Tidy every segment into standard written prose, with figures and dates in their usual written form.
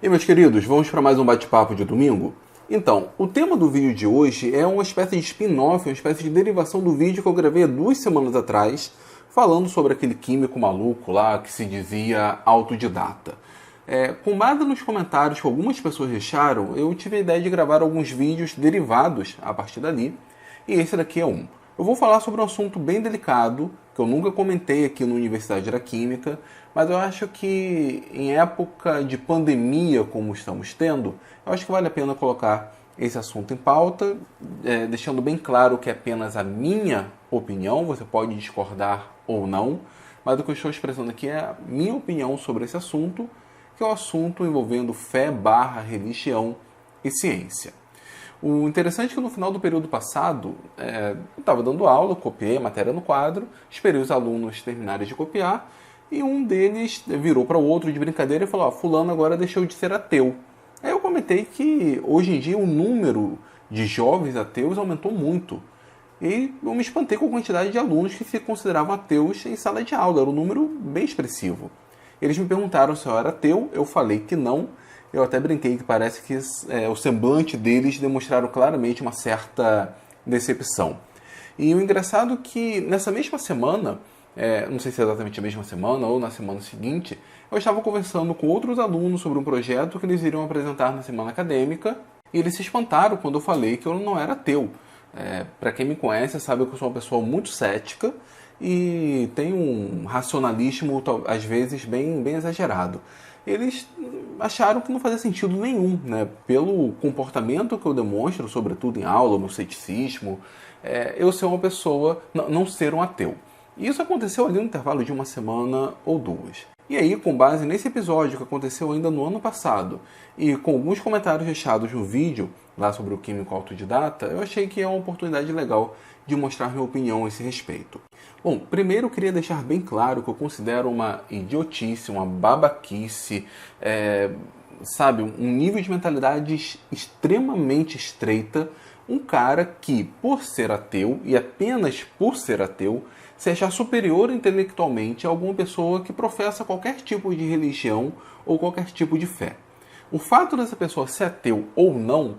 E meus queridos, vamos para mais um bate-papo de domingo? Então, o tema do vídeo de hoje é uma espécie de spin-off, uma espécie de derivação do vídeo que eu gravei há 2 semanas atrás, falando sobre aquele químico maluco lá que se dizia autodidata. Com base nos comentários que algumas pessoas deixaram, eu tive a ideia de gravar alguns vídeos derivados a partir dali, e esse daqui é um. Eu vou falar sobre um assunto bem delicado, que eu nunca comentei aqui na Universidade da Química, mas eu acho que em época de pandemia como estamos tendo, eu acho que vale a pena colocar esse assunto em pauta, deixando bem claro que é apenas a minha opinião, você pode discordar ou não, mas o que eu estou expressando aqui é a minha opinião sobre esse assunto, que é o assunto envolvendo fé / religião e ciência. O interessante é que no final do período passado, eu estava dando aula, copiei a matéria no quadro, esperei os alunos terminarem de copiar, e um deles virou para o outro de brincadeira e falou: fulano agora deixou de ser ateu. Aí eu comentei que hoje em dia o número de jovens ateus aumentou muito. E eu me espantei com a quantidade de alunos que se consideravam ateus em sala de aula, era um número bem expressivo. Eles me perguntaram se eu era ateu, eu falei que não. Eu até brinquei que parece que o semblante deles demonstraram claramente uma certa decepção. E o engraçado é que nessa mesma semana, não sei se é exatamente a mesma semana ou na semana seguinte, eu estava conversando com outros alunos sobre um projeto que eles iriam apresentar na semana acadêmica, e eles se espantaram quando eu falei que eu não era ateu. Para quem me conhece sabe que eu sou uma pessoa muito cética e tenho um racionalismo às vezes bem exagerado. Eles acharam que não fazia sentido nenhum, né? Pelo comportamento que eu demonstro, sobretudo em aula, no ceticismo, eu ser uma pessoa, não ser um ateu. E isso aconteceu ali no intervalo de uma semana ou duas. E aí, com base nesse episódio que aconteceu ainda no ano passado, e com alguns comentários deixados no vídeo, lá sobre o químico autodidata, eu achei que é uma oportunidade legal de mostrar minha opinião a esse respeito. Bom, primeiro eu queria deixar bem claro que eu considero uma idiotice, uma babaquice, um nível de mentalidade extremamente estreita, um cara que, por ser ateu, e apenas por ser ateu, se achar superior intelectualmente a alguma pessoa que professa qualquer tipo de religião ou qualquer tipo de fé. O fato dessa pessoa ser ateu ou não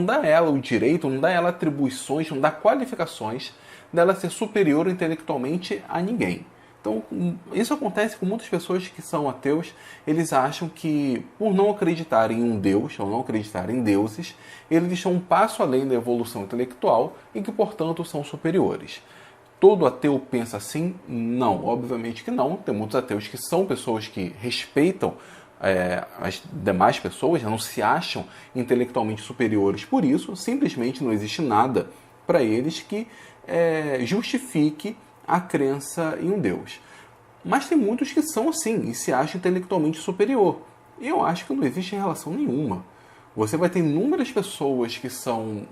dá a ela o direito, não dá a ela atribuições, não dá qualificações dela ser superior intelectualmente a ninguém. Então, isso acontece com muitas pessoas que são ateus. Eles acham que, por não acreditarem em um Deus, ou não acreditarem em deuses, eles estão um passo além da evolução intelectual e que, portanto, são superiores. Todo ateu pensa assim? Não, obviamente que não. Tem muitos ateus que são pessoas que respeitam as demais pessoas, não se acham intelectualmente superiores. Por isso, simplesmente não existe nada para eles que justifique a crença em um Deus. Mas tem muitos que são assim e se acham intelectualmente superior. E eu acho que não existe relação nenhuma. Você vai ter inúmeras pessoas que são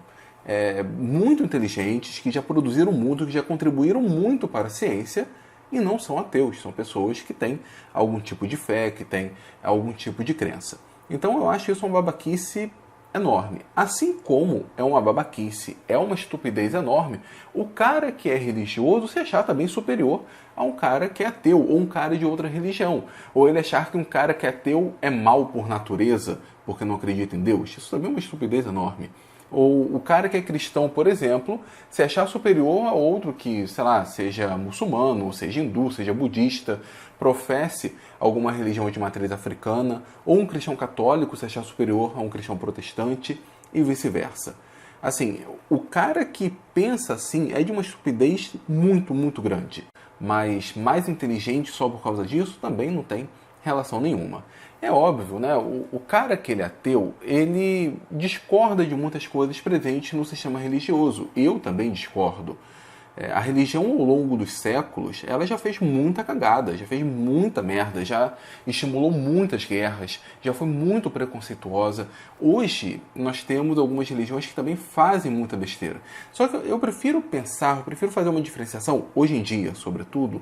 muito inteligentes, que já produziram muito, que já contribuíram muito para a ciência e não são ateus. São pessoas que têm algum tipo de fé, que têm algum tipo de crença. Então eu acho isso uma babaquice enorme. Assim como é uma babaquice, é uma estupidez enorme, o cara que é religioso se achar também superior a um cara que é ateu, ou um cara de outra religião. Ou ele achar que um cara que é ateu é mau por natureza, porque não acredita em Deus. Isso também é uma estupidez enorme. Ou o cara que é cristão, por exemplo, se achar superior a outro que, seja muçulmano, seja hindu, seja budista, professe alguma religião de matriz africana, ou um cristão católico se achar superior a um cristão protestante e vice-versa. Assim, o cara que pensa assim é de uma estupidez muito grande, mas mais inteligente só por causa disso também não tem relação nenhuma. É óbvio, né? O cara que ele é ateu, ele discorda de muitas coisas presentes no sistema religioso. Eu também discordo. A religião, ao longo dos séculos, ela já fez muita cagada, já fez muita merda, já estimulou muitas guerras, já foi muito preconceituosa. Hoje, nós temos algumas religiões que também fazem muita besteira. Só que eu prefiro fazer uma diferenciação, hoje em dia, sobretudo,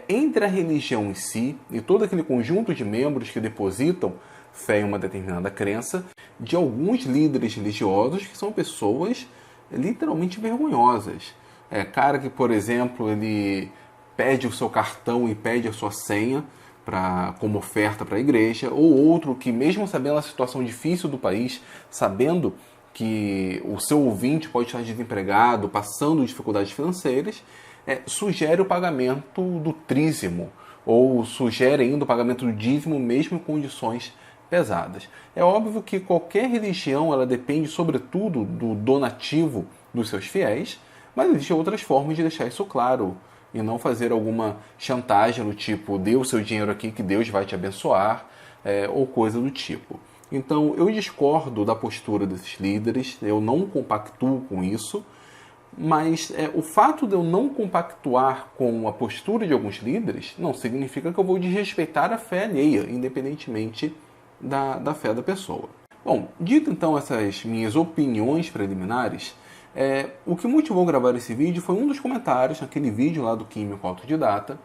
entre a religião em si e todo aquele conjunto de membros que depositam fé em uma determinada crença, de alguns líderes religiosos que são pessoas literalmente vergonhosas. Cara que, por exemplo, ele pede o seu cartão e pede a sua senha como oferta para a igreja, ou outro que, mesmo sabendo a situação difícil do país, sabendo que o seu ouvinte pode estar desempregado, passando dificuldades financeiras, sugere o pagamento do trízimo, ou sugere ainda o pagamento do dízimo, mesmo em condições pesadas. É óbvio que qualquer religião ela depende, sobretudo, do donativo dos seus fiéis, mas existem outras formas de deixar isso claro e não fazer alguma chantagem do tipo, dê o seu dinheiro aqui que Deus vai te abençoar, ou coisa do tipo. Então, eu discordo da postura desses líderes, eu não compactuo com isso, mas o fato de eu não compactuar com a postura de alguns líderes não significa que eu vou desrespeitar a fé alheia, independentemente da fé da pessoa. Bom, dito então essas minhas opiniões preliminares, o que motivou gravar esse vídeo foi um dos comentários naquele vídeo lá do Químico Autodidata,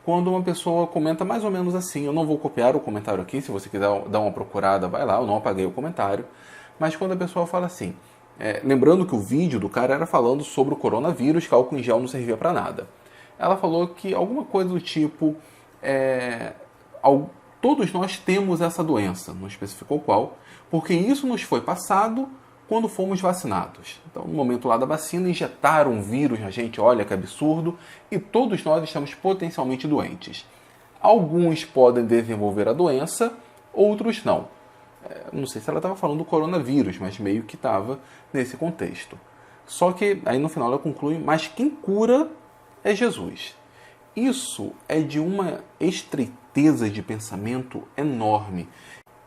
quando uma pessoa comenta mais ou menos assim, eu não vou copiar o comentário aqui, se você quiser dar uma procurada, vai lá, eu não apaguei o comentário, mas quando a pessoa fala assim, lembrando que o vídeo do cara era falando sobre o coronavírus, que álcool em gel não servia para nada. Ela falou que alguma coisa do tipo, todos nós temos essa doença, não especificou qual, porque isso nos foi passado quando fomos vacinados. Então, no momento lá da vacina, injetaram um vírus na gente, olha que absurdo, e todos nós estamos potencialmente doentes. Alguns podem desenvolver a doença, outros não. Não sei se ela estava falando do coronavírus, mas meio que estava nesse contexto. Só que aí no final ela conclui, mas quem cura é Jesus. Isso é de uma estreiteza de pensamento enorme.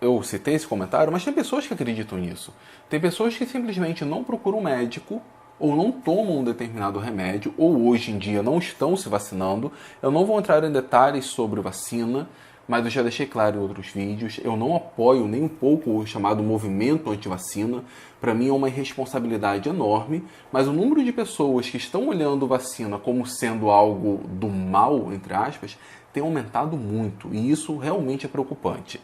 Eu citei esse comentário, mas tem pessoas que acreditam nisso. Tem pessoas que simplesmente não procuram um médico ou não tomam um determinado remédio, ou hoje em dia não estão se vacinando. Eu não vou entrar em detalhes sobre vacina, mas eu já deixei claro em outros vídeos, eu não apoio nem um pouco o chamado movimento anti-vacina. Para mim é uma irresponsabilidade enorme, mas o número de pessoas que estão olhando vacina como sendo algo do mal, entre aspas, tem aumentado muito, e isso realmente é preocupante.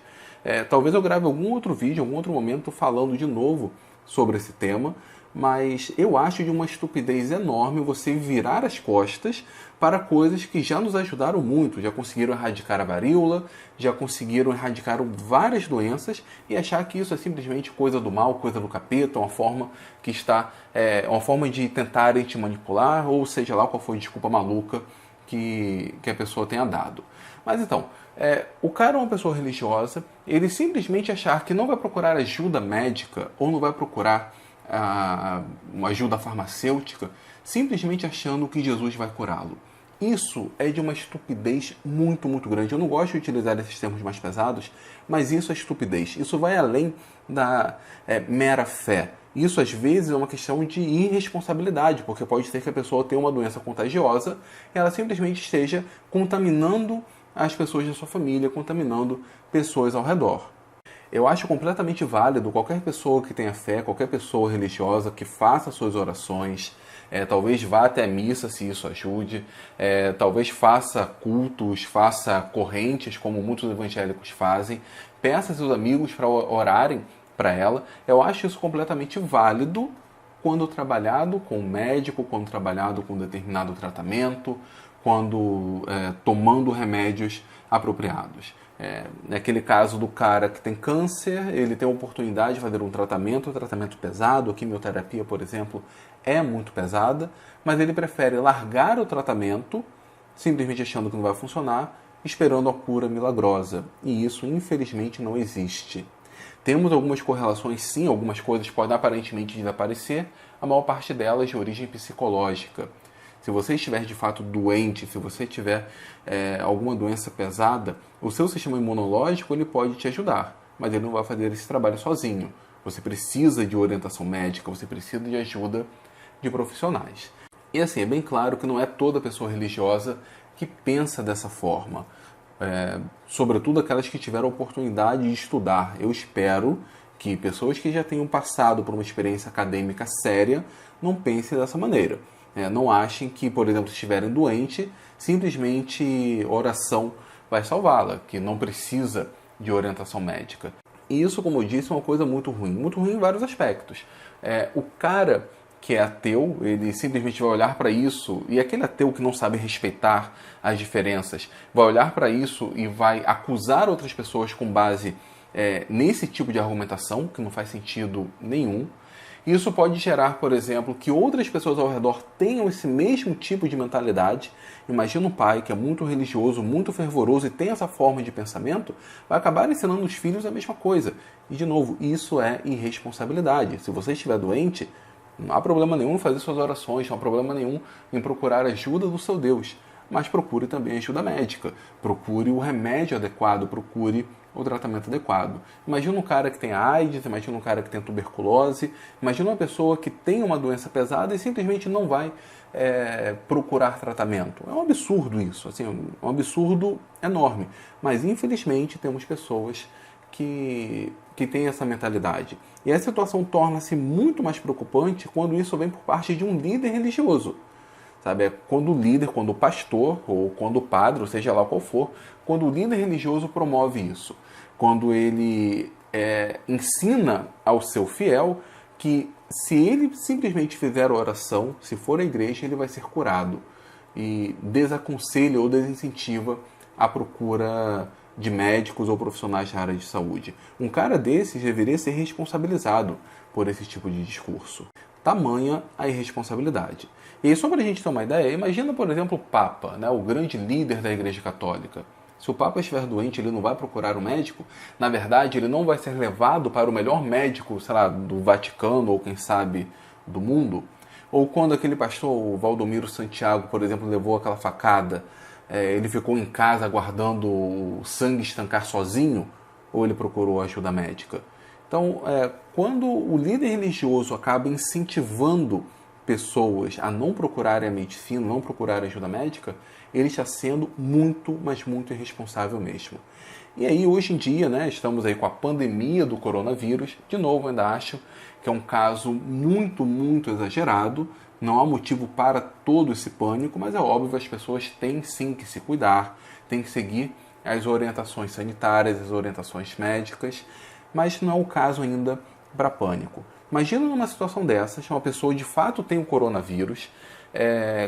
Talvez eu grave algum outro vídeo, algum outro momento, falando de novo sobre esse tema, mas eu acho de uma estupidez enorme você virar as costas para coisas que já nos ajudaram muito, já conseguiram erradicar a varíola, já conseguiram erradicar várias doenças, e achar que isso é simplesmente coisa do mal, coisa do capeta, uma forma que uma forma de tentarem te manipular, ou seja lá qual foi a desculpa maluca que a pessoa tenha dado. Mas então, o cara é uma pessoa religiosa, ele simplesmente achar que não vai procurar ajuda médica ou não vai procurar uma ajuda farmacêutica, simplesmente achando que Jesus vai curá-lo. Isso é de uma estupidez muito, muito grande. Eu não gosto de utilizar esses termos mais pesados, mas isso é estupidez. Isso vai além da mera fé. Isso, às vezes, é uma questão de irresponsabilidade, porque pode ser que a pessoa tenha uma doença contagiosa e ela simplesmente esteja contaminando as pessoas da sua família, contaminando pessoas ao redor. Eu acho completamente válido qualquer pessoa que tenha fé, qualquer pessoa religiosa que faça suas orações, talvez vá até a missa se isso ajude, talvez faça cultos, faça correntes como muitos evangélicos fazem, peça seus amigos para orarem para ela. Eu acho isso completamente válido quando trabalhado com um médico, quando trabalhado com determinado tratamento, quando tomando remédios apropriados. Naquele caso do cara que tem câncer, ele tem a oportunidade de fazer um tratamento pesado, a quimioterapia, por exemplo, é muito pesada, mas ele prefere largar o tratamento, simplesmente achando que não vai funcionar, esperando a cura milagrosa. E isso, infelizmente, não existe. Temos algumas correlações, sim, algumas coisas podem aparentemente desaparecer, a maior parte delas de origem psicológica. Se você estiver de fato doente, se você tiver alguma doença pesada, o seu sistema imunológico ele pode te ajudar, mas ele não vai fazer esse trabalho sozinho. Você precisa de orientação médica, você precisa de ajuda de profissionais. E assim, é bem claro que não é toda pessoa religiosa que pensa dessa forma. Sobretudo aquelas que tiveram a oportunidade de estudar. Eu espero que pessoas que já tenham passado por uma experiência acadêmica séria não pensem dessa maneira. Não achem que, por exemplo, se estiverem doentes, simplesmente oração vai salvá-la, que não precisa de orientação médica. E isso, como eu disse, é uma coisa muito ruim em vários aspectos. O cara que é ateu, ele simplesmente vai olhar para isso, e aquele ateu que não sabe respeitar as diferenças, vai olhar para isso e vai acusar outras pessoas com base nesse tipo de argumentação, que não faz sentido nenhum. Isso pode gerar, por exemplo, que outras pessoas ao redor tenham esse mesmo tipo de mentalidade. Imagina um pai que é muito religioso, muito fervoroso e tem essa forma de pensamento, vai acabar ensinando os filhos a mesma coisa. E, de novo, isso é irresponsabilidade. Se você estiver doente, não há problema nenhum em fazer suas orações, não há problema nenhum em procurar ajuda do seu Deus. Mas procure também ajuda médica, procure o remédio adequado, procure o tratamento adequado. Imagina um cara que tem AIDS, imagina um cara que tem tuberculose, imagina uma pessoa que tem uma doença pesada e simplesmente não vai procurar tratamento. É um absurdo isso, assim, um absurdo enorme. Mas infelizmente temos pessoas que têm essa mentalidade. E a situação torna-se muito mais preocupante quando isso vem por parte de um líder religioso. Sabe? É quando o líder, quando o pastor, ou quando o padre, ou seja lá qual for, quando o líder religioso promove isso. Quando ele ensina ao seu fiel que se ele simplesmente fizer a oração, se for à igreja, ele vai ser curado. E desaconselha ou desincentiva a procura de médicos ou profissionais da área de saúde. Um cara desses deveria ser responsabilizado por esse tipo de discurso. Tamanha a irresponsabilidade. E aí, só para a gente ter uma ideia, imagina, por exemplo, o Papa, né, o grande líder da Igreja Católica. Se o Papa estiver doente, ele não vai procurar um médico? Na verdade, ele não vai ser levado para o melhor médico, sei lá, do Vaticano ou, quem sabe, do mundo? Ou quando aquele pastor, o Valdomiro Santiago, por exemplo, levou aquela facada, ele ficou em casa aguardando o sangue estancar sozinho? Ou ele procurou ajuda médica? Então, quando o líder religioso acaba incentivando pessoas a não procurarem a medicina, não procurarem ajuda médica, ele está sendo muito, mas muito irresponsável mesmo. E aí, hoje em dia, né, estamos aí com a pandemia do coronavírus. De novo, ainda acho que é um caso muito, muito exagerado. Não há motivo para todo esse pânico, mas é óbvio, as pessoas têm sim que se cuidar, têm que seguir as orientações sanitárias, as orientações médicas, mas não é o caso ainda para pânico. Imagina numa situação dessas, uma pessoa de fato tem o coronavírus,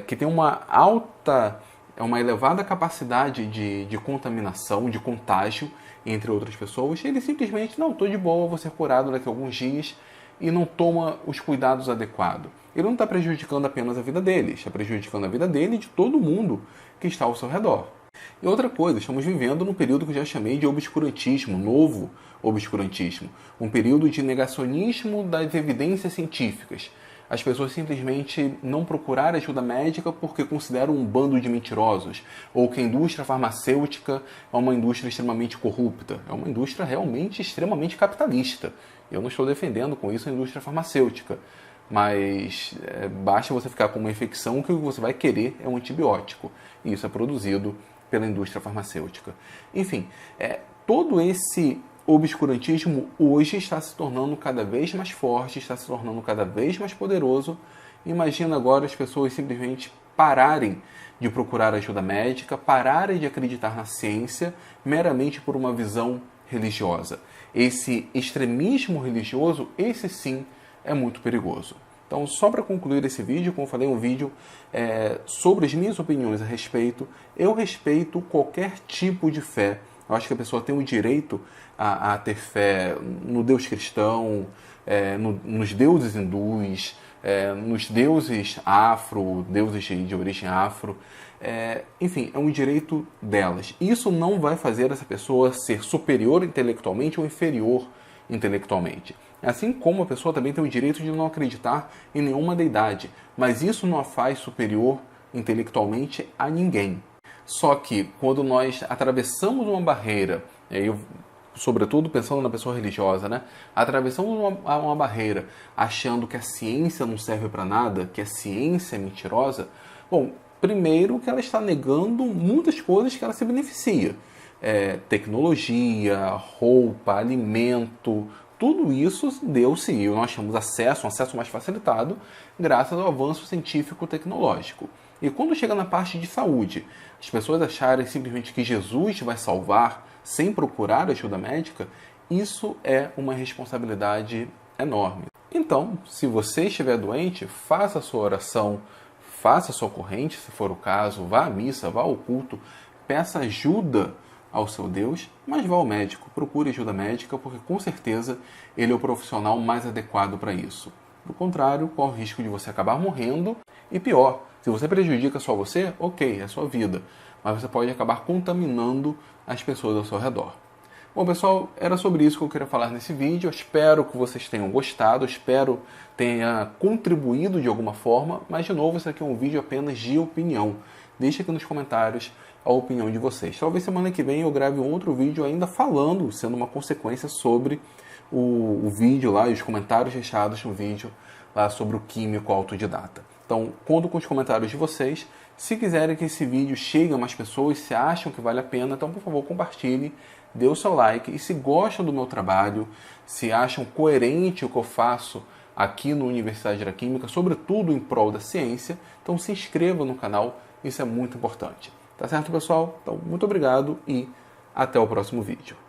que tem uma elevada capacidade de contaminação, de contágio entre outras pessoas, e ele simplesmente, não, estou de boa, vou ser curado daqui a alguns dias, e não toma os cuidados adequados. Ele não está prejudicando apenas a vida dele, está prejudicando a vida dele e de todo mundo que está ao seu redor. E outra coisa, estamos vivendo num período que eu já chamei de obscurantismo, novo obscurantismo, um período de negacionismo das evidências científicas. As pessoas simplesmente não procuraram ajuda médica porque consideram um bando de mentirosos, ou que a indústria farmacêutica é uma indústria extremamente corrupta, é uma indústria realmente extremamente capitalista. Eu não estou defendendo com isso a indústria farmacêutica, mas basta você ficar com uma infecção que o que você vai querer é um antibiótico, e isso é produzido pela indústria farmacêutica. Enfim, todo esse obscurantismo hoje está se tornando cada vez mais forte, está se tornando cada vez mais poderoso. Imagina agora as pessoas simplesmente pararem de procurar ajuda médica, pararem de acreditar na ciência meramente por uma visão religiosa. Esse extremismo religioso, esse sim, é muito perigoso. Então, só para concluir esse vídeo, como eu falei, um vídeo sobre as minhas opiniões a respeito. Eu respeito qualquer tipo de fé. Eu acho que a pessoa tem o direito a ter fé no Deus cristão, nos deuses hindus, nos deuses afro, deuses de origem afro. Enfim, é um direito delas. Isso não vai fazer essa pessoa ser superior intelectualmente ou inferior intelectualmente. Assim como a pessoa também tem o direito de não acreditar em nenhuma deidade, mas isso não a faz superior intelectualmente a ninguém. Só que quando nós atravessamos uma barreira, sobretudo pensando na pessoa religiosa, né? Atravessamos uma barreira achando que a ciência não serve para nada, que a ciência é mentirosa, bom, primeiro que ela está negando muitas coisas que ela se beneficia. Tecnologia, roupa, alimento, tudo isso deu-se e nós temos um acesso mais facilitado graças ao avanço científico-tecnológico. E quando chega na parte de saúde, as pessoas acharem simplesmente que Jesus vai salvar sem procurar ajuda médica, isso é uma responsabilidade enorme. Então, se você estiver doente, faça a sua oração, faça a sua corrente, se for o caso, vá à missa, vá ao culto, peça ajuda ao seu Deus, mas vá ao médico, procure ajuda médica, porque com certeza ele é o profissional mais adequado para isso. Do contrário, corre o risco de você acabar morrendo e pior, se você prejudica só você, ok, é a sua vida, mas você pode acabar contaminando as pessoas ao seu redor. Bom, pessoal, era sobre isso que eu queria falar nesse vídeo. Eu espero que vocês tenham gostado, espero tenha contribuído de alguma forma, mas de novo, esse aqui é um vídeo apenas de opinião. Deixe aqui nos comentários a opinião de vocês. Talvez semana que vem eu grave um outro vídeo ainda falando, sendo uma consequência sobre o vídeo lá e os comentários deixados no vídeo lá sobre o químico autodidata. Então, conto com os comentários de vocês. Se quiserem que esse vídeo chegue a mais pessoas, se acham que vale a pena, então, por favor, compartilhe, dê o seu like. E se gostam do meu trabalho, se acham coerente o que eu faço aqui no Universidade da Química, sobretudo em prol da ciência, então se inscreva no canal, isso é muito importante. Tá certo, pessoal? Então, muito obrigado e até o próximo vídeo.